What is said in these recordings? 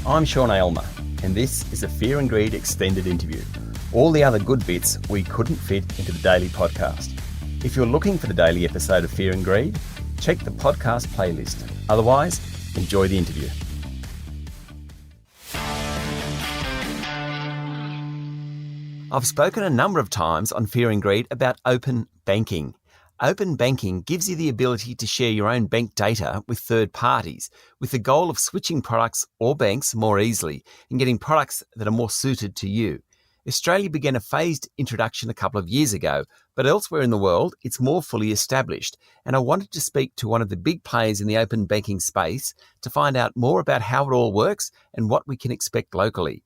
I'm Sean Aylmer, and this is a Fear and Greed extended interview. All the other good bits we couldn't fit into the daily podcast. If you're looking for the daily episode of Fear and Greed, check the podcast playlist. Otherwise, enjoy the interview. I've spoken a number of times on Fear and Greed about open banking. Open banking gives you the ability to share your own bank data with third parties, with the goal of switching products or banks more easily and getting products that are more suited to you. Australia began a phased introduction a couple of years ago, but elsewhere in the world, it's more fully established. And I wanted to speak to one of the big players in the open banking space to find out more about how it all works and what we can expect locally.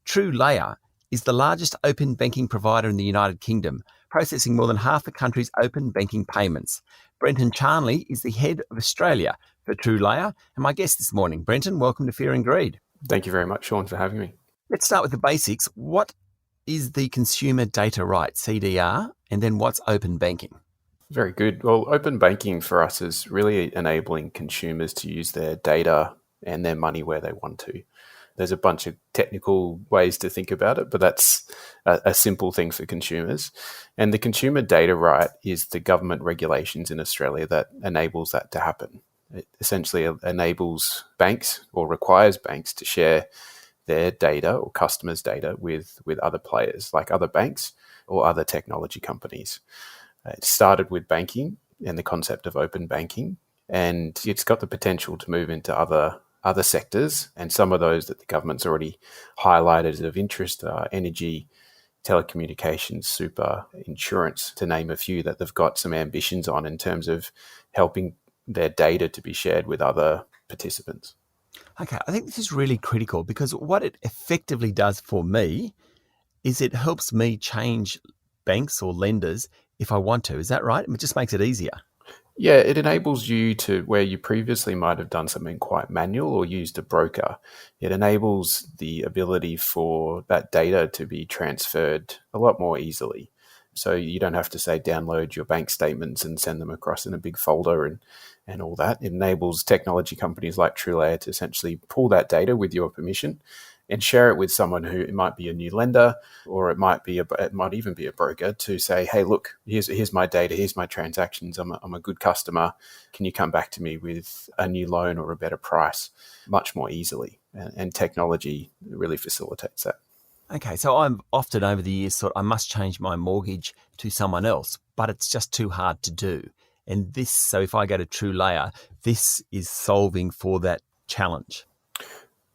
TrueLayer is the largest open banking provider in the United Kingdom, processing more than half the country's open banking payments. Brenton Charnley is the head of Australia for TrueLayer, and my guest this morning. Brenton, welcome to Fear and Greed. Thank you very much, Sean, for having me. Let's start with the basics. What is the consumer data right, CDR, and then what's open banking? Very good. Well, open banking for us is really enabling consumers to use their data and their money where they want to. There's a bunch of technical ways to think about it, but that's a simple thing for consumers. And the consumer data right is the government regulations in Australia that enables that to happen. It essentially enables banks or requires banks to share their data or customers' data with other players like other banks or other technology companies. It started with banking and the concept of open banking, and it's got the potential to move into other sectors, and some of those that the government's already highlighted as of interest are energy, telecommunications, super, insurance, to name a few that they've got some ambitions on in terms of helping their data to be shared with other participants. Okay, I think this is really critical because what it effectively does for me is it helps me change banks or lenders if I want to. Is that right? It just makes it easier. Yeah, it enables you to, where you previously might have done something quite manual or used a broker, it enables the ability for that data to be transferred a lot more easily. So you don't have to, say, download your bank statements and send them across in a big folder and all that. It enables technology companies like TrueLayer to essentially pull that data with your permission and share it with someone who, it might be a new lender, or it might even be a broker, to say, hey, look, here's my data, here's my transactions, I'm a good customer. Can you come back to me with a new loan or a better price much more easily? And technology really facilitates that. Okay, so I'm often over the years thought I must change my mortgage to someone else, but it's just too hard to do. And so if I go to TrueLayer, this is solving for that challenge.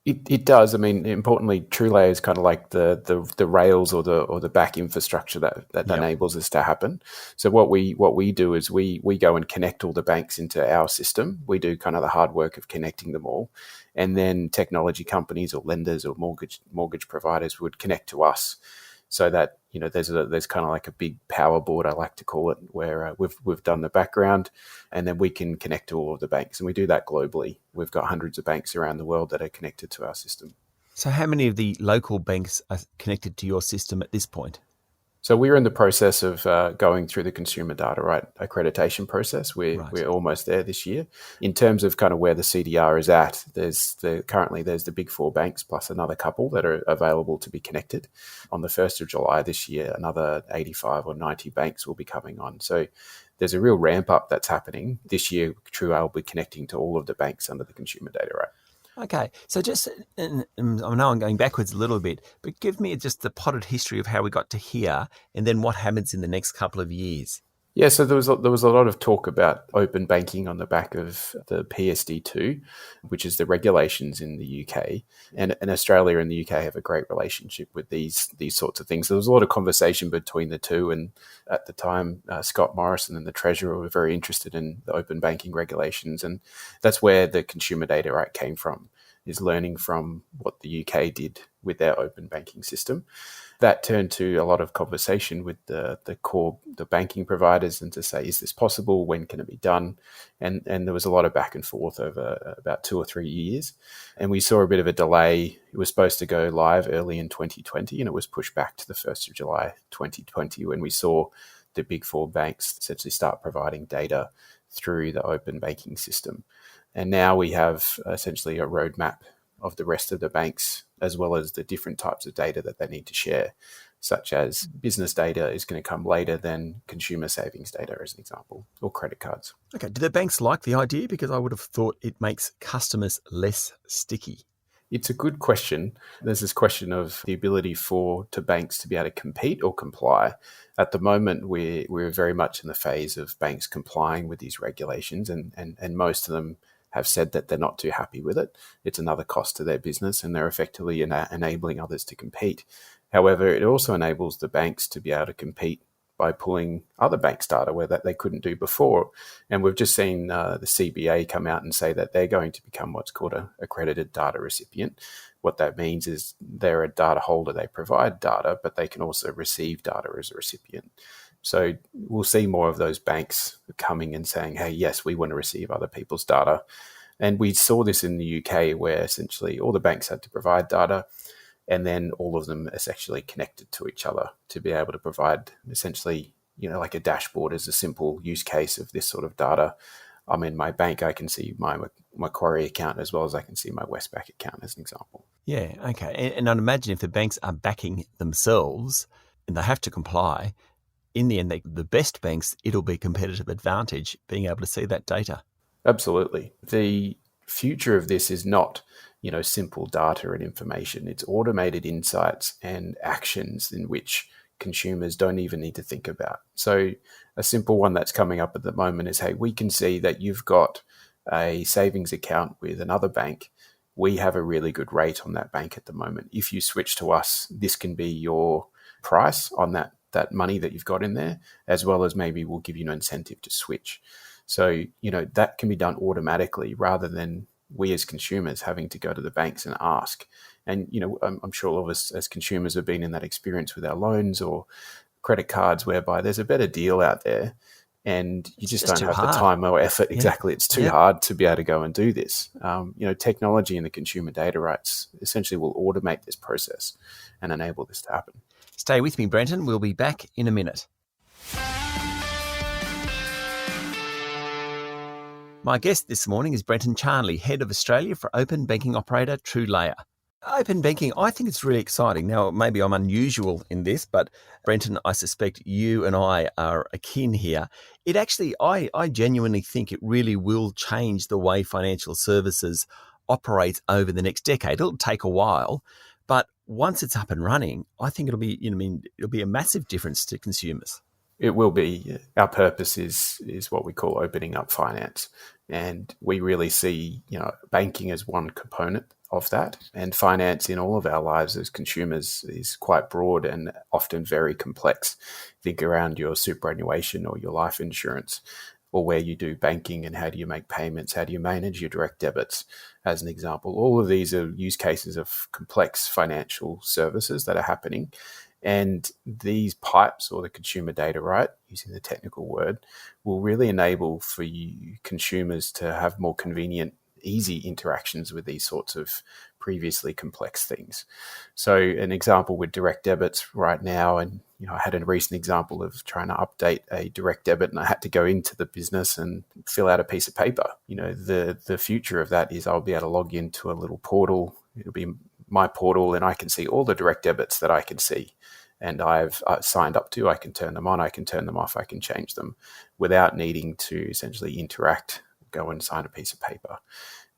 It does. I mean, importantly, TrueLayer is kind of like the rails or the back infrastructure that enables this to happen. So what we do is we go and connect all the banks into our system. We do kind of the hard work of connecting them all, and then technology companies or lenders or mortgage providers would connect to us. So that, you know, there's kind of like a big power board, I like to call it, where we've done the background, and then we can connect to all of the banks, and we do that globally. We've got hundreds of banks around the world that are connected to our system. So how many of the local banks are connected to your system at this point? So we're in the process of going through the consumer data right accreditation process. We're almost there this year. In terms of kind of where the CDR is at, currently there's the big four banks plus another couple that are available to be connected. On the 1st of July this year, another 85 or 90 banks will be coming on. So there's a real ramp up that's happening. This year, TrueLayer will be connecting to all of the banks under the consumer data right. Okay, so just, and I know I'm going backwards a little bit, but give me just the potted history of how we got to here and then what happens in the next couple of years. Yeah, so there was a lot of talk about open banking on the back of the PSD2, which is the regulations in the UK, and Australia and the UK have a great relationship with these sorts of things. So there was a lot of conversation between the two, and at the time, Scott Morrison and the Treasurer were very interested in the open banking regulations, and that's where the Consumer Data Act came from, is learning from what the UK did with their open banking system. That turned to a lot of conversation with the banking providers, and to say, is this possible? When can it be done? And there was a lot of back and forth over about 2 or 3 years. And we saw a bit of a delay. It was supposed to go live early in 2020, and it was pushed back to the 1st of July 2020 when we saw the big four banks essentially start providing data through the open banking system. And now we have essentially a roadmap of the rest of the banks, as well as the different types of data that they need to share, such as business data is going to come later than consumer savings data, as an example, or credit cards. Okay, do the banks like the idea? Because I would have thought it makes customers less sticky. It's a good question. There's this question of the ability to banks to be able to compete or comply. At the moment, we're very much in the phase of banks complying with these regulations, and most of them have said that they're not too happy with it. It's another cost to their business, and they're effectively enabling others to compete. However, it also enables the banks to be able to compete by pulling other banks' data where that they couldn't do before. And we've just seen the CBA come out and say that they're going to become what's called an accredited data recipient. What that means is they're a data holder. They provide data, but they can also receive data as a recipient. So we'll see more of those banks coming and saying, hey, yes, we want to receive other people's data. And we saw this in the UK where essentially all the banks had to provide data, and then all of them are actually connected to each other to be able to provide essentially, like a dashboard is a simple use case of this sort of data. I'm in my bank, I can see my Macquarie account as well as I can see my Westpac account as an example. Yeah, okay. And I'd imagine if the banks are backing themselves and they have to comply, in the end, the best banks, it'll be competitive advantage being able to see that data. Absolutely. The future of this is not simple data and information. It's automated insights and actions in which consumers don't even need to think about. So a simple one that's coming up at the moment is, hey, we can see that you've got a savings account with another bank. We have a really good rate on that bank at the moment. If you switch to us, this can be your price on that money that you've got in there, as well as maybe we'll give you an incentive to switch. So, that can be done automatically rather than we as consumers having to go to the banks and ask. And, I'm sure all of us as consumers have been in that experience with our loans or credit cards whereby there's a better deal out there and you just don't have the time or effort. Yeah. Exactly. It's too hard to be able to go and do this. Technology and the consumer data rights essentially will automate this process and enable this to happen. Stay with me, Brenton. We'll be back in a minute. My guest this morning is Brenton Charnley, Head of Australia for open banking operator TrueLayer. Open banking, I think it's really exciting. Now, maybe I'm unusual in this, but Brenton, I suspect you and I are akin here. It actually, I genuinely think it really will change the way financial services operate over the next decade. It'll take a while, but once it's up and running, I think it'll be a massive difference to consumers. It will be. Our purpose is what we call opening up finance. And we really see, banking as one component of that. And finance in all of our lives as consumers is quite broad and often very complex. Think around your superannuation or your life insurance, or where you do banking and how do you make payments, how do you manage your direct debits, as an example. All of these are use cases of complex financial services that are happening. And these pipes, or the consumer data right, using the technical word, will really enable for you consumers to have more convenient, easy interactions with these sorts of previously complex things. So an example with direct debits right now, and I had a recent example of trying to update a direct debit and I had to go into the business and fill out a piece of paper. The future of that is I'll be able to log into a little portal. It'll be my portal and I can see all the direct debits that I can see. And I've signed up to, I can turn them on, I can turn them off, I can change them without needing to essentially interact, go and sign a piece of paper.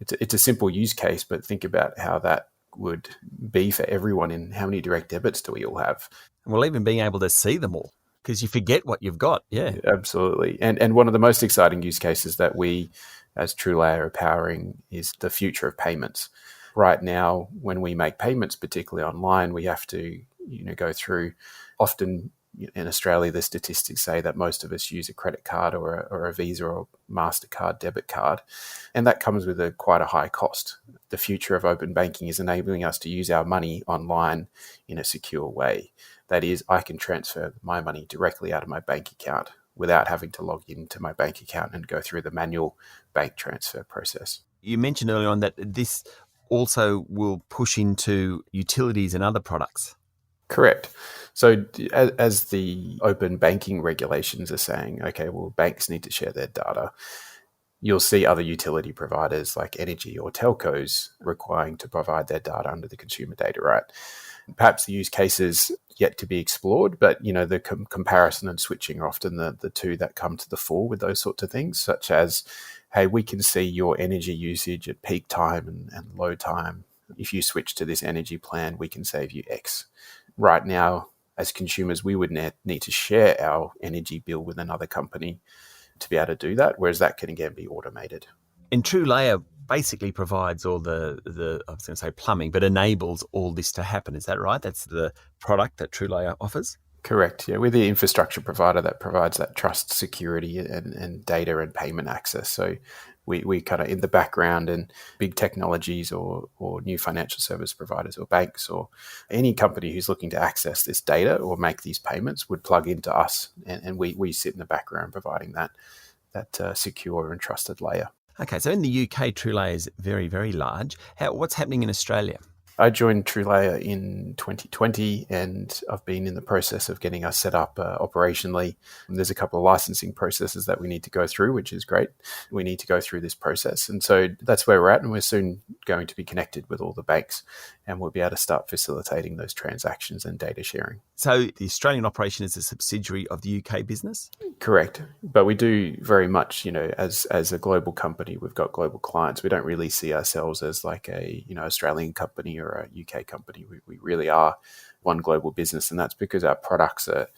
It's a simple use case, but think about how that would be for everyone in how many direct debits do we all have? And we'll even being able to see them all because you forget what you've got. Yeah, absolutely. And one of the most exciting use cases that we as TrueLayer are powering is the future of payments. Right now, when we make payments, particularly online, we have to go through. Often in Australia, the statistics say that most of us use a credit card or a Visa or MasterCard debit card, and that comes with quite a high cost. The future of open banking is enabling us to use our money online in a secure way. That is, I can transfer my money directly out of my bank account without having to log into my bank account and go through the manual bank transfer process. You mentioned earlier on that this also will push into utilities and other products. Correct. So as the open banking regulations are saying, okay, well, banks need to share their data. you'll see other utility providers like energy or telcos requiring to provide their data under the consumer data right. Perhaps the use cases yet to be explored, but the comparison and switching are often the two that come to the fore with those sorts of things, such as, hey, we can see your energy usage at peak time and low time. If you switch to this energy plan, we can save you X. Right now, as consumers, we would need to share our energy bill with another company to be able to do that, whereas that can again be automated. And TrueLayer basically provides all the I was going to say plumbing, but enables all this to happen. Is that right? That's the product that TrueLayer offers? Correct. Yeah, we're the infrastructure provider that provides that trust, security, and data and payment access. So we kind of in the background, and big technologies or new financial service providers or banks or any company who's looking to access this data or make these payments would plug into us, and we sit in the background providing that secure and trusted layer. Okay, so in the UK, TrueLayer is very, very large. What's happening in Australia? I joined TrueLayer in 2020, and I've been in the process of getting us set up operationally. There's a couple of licensing processes that we need to go through, which is great. We need to go through this process. And so that's where we're at, and we're soon going to be connected with all the banks, and we'll be able to start facilitating those transactions and data sharing. So the Australian operation is a subsidiary of the UK business? Correct. But we do very much, as a global company, we've got global clients. We don't really see ourselves as like a, Australian company or a UK company. We really are one global business. And that's because our products are,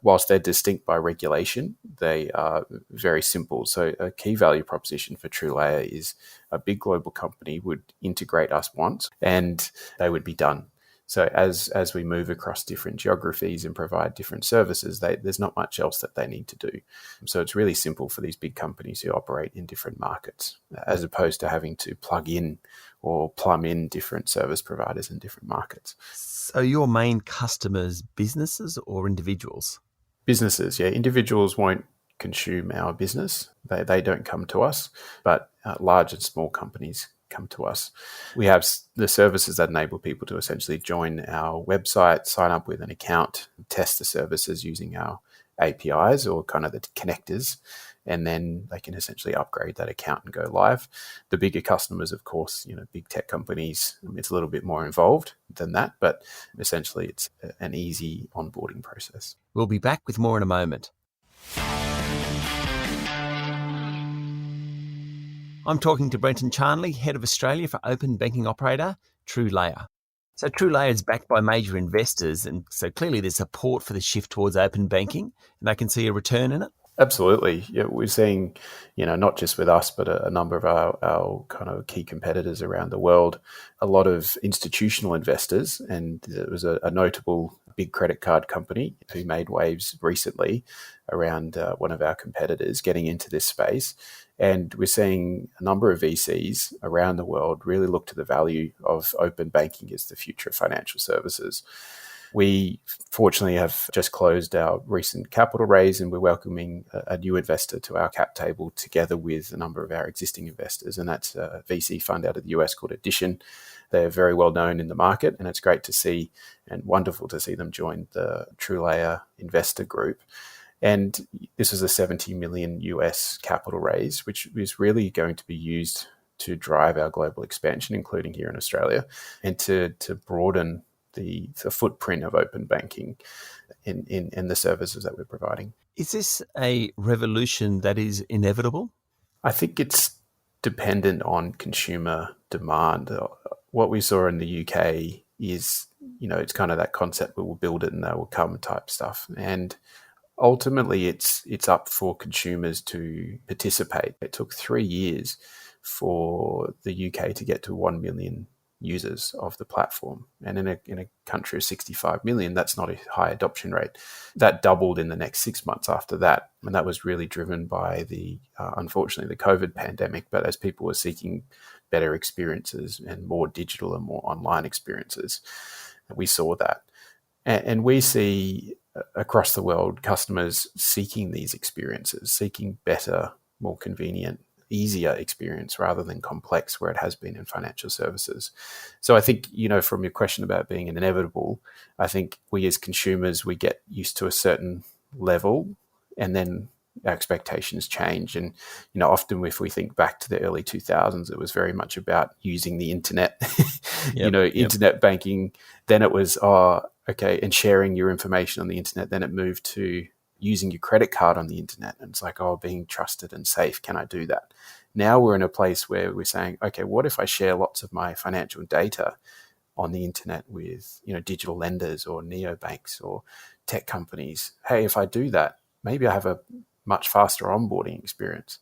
whilst they're distinct by regulation, they are very simple. So a key value proposition for TrueLayer is a big global company would integrate us once and they would be done. So as we move across different geographies and provide different services, there's not much else that they need to do. So it's really simple for these big companies who operate in different markets, as opposed to having to plug in or plumb in different service providers in different markets. So your main customers, businesses or individuals? Businesses, yeah. Individuals won't consume our business. They don't come to us, but large and small companies come to us. We have the services that enable people to essentially join our website, sign up with an account, test the services using our APIs or kind of the connectors, and then they can essentially upgrade that account and go live. The bigger customers, of course, big tech companies, it's a little bit more involved than that, but essentially it's an easy onboarding process. We'll be back with more in a moment. I'm talking to Brenton Charnley, Head of Australia for open banking operator TrueLayer. So TrueLayer is backed by major investors, and so clearly there's support for the shift towards open banking, and they can see a return in it. Absolutely. Yeah, we're seeing, not just with us, but a number of our kind of key competitors around the world, a lot of institutional investors. And there was a notable big credit card company who made waves recently around one of our competitors getting into this space. And we're seeing a number of VCs around the world really look to the value of open banking as the future of financial services. We fortunately have just closed our recent capital raise, and we're welcoming a new investor to our cap table together with a number of our existing investors. And that's a VC fund out of the US called Addition. They're very well known in the market, and it's great to see and wonderful to see them join the TrueLayer investor group. And this was a $70 million US capital raise, which is really going to be used to drive our global expansion, including here in Australia, and to broaden the footprint of open banking in the services that we're providing. Is this a revolution that is inevitable? I think it's dependent on consumer demand. What we saw in the UK is, it's kind of that concept we will build it and they will come type stuff. And ultimately, it's up for consumers to participate. It took 3 years for the UK to get to 1 million users of the platform. And in a country of 65 million, that's not a high adoption rate. That doubled in the next 6 months after that. And that was really driven by unfortunately, the COVID pandemic. But as people were seeking better experiences and more digital and more online experiences, we saw that. And we see across the world customers seeking these experiences, seeking better, more convenient, easier experience rather than complex where it has been in financial services. So I think, from your question about being inevitable, I think we as consumers, we get used to a certain level and then our expectations change. And, often if we think back to the early 2000s, it was very much about using the internet, internet banking. Then it was, and sharing your information on the internet. Then it moved to using your credit card on the internet. And it's like, being trusted and safe. Can I do that? Now we're in a place where we're saying, okay, what if I share lots of my financial data on the internet with, digital lenders or neobanks or tech companies? Hey, if I do that, maybe I have a much faster onboarding experience.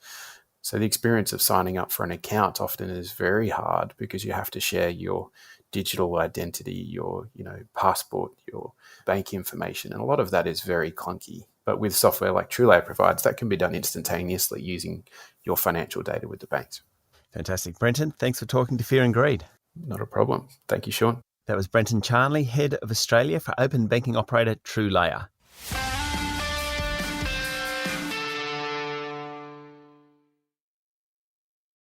So the experience of signing up for an account often is very hard because you have to share your digital identity, your, passport, your bank information. And a lot of that is very clunky. But with software like TrueLayer provides, that can be done instantaneously using your financial data with the banks. Fantastic. Brenton, thanks for talking to Fear and Greed. Not a problem. Thank you, Sean. That was Brenton Charnley, Head of Australia for open banking operator TrueLayer.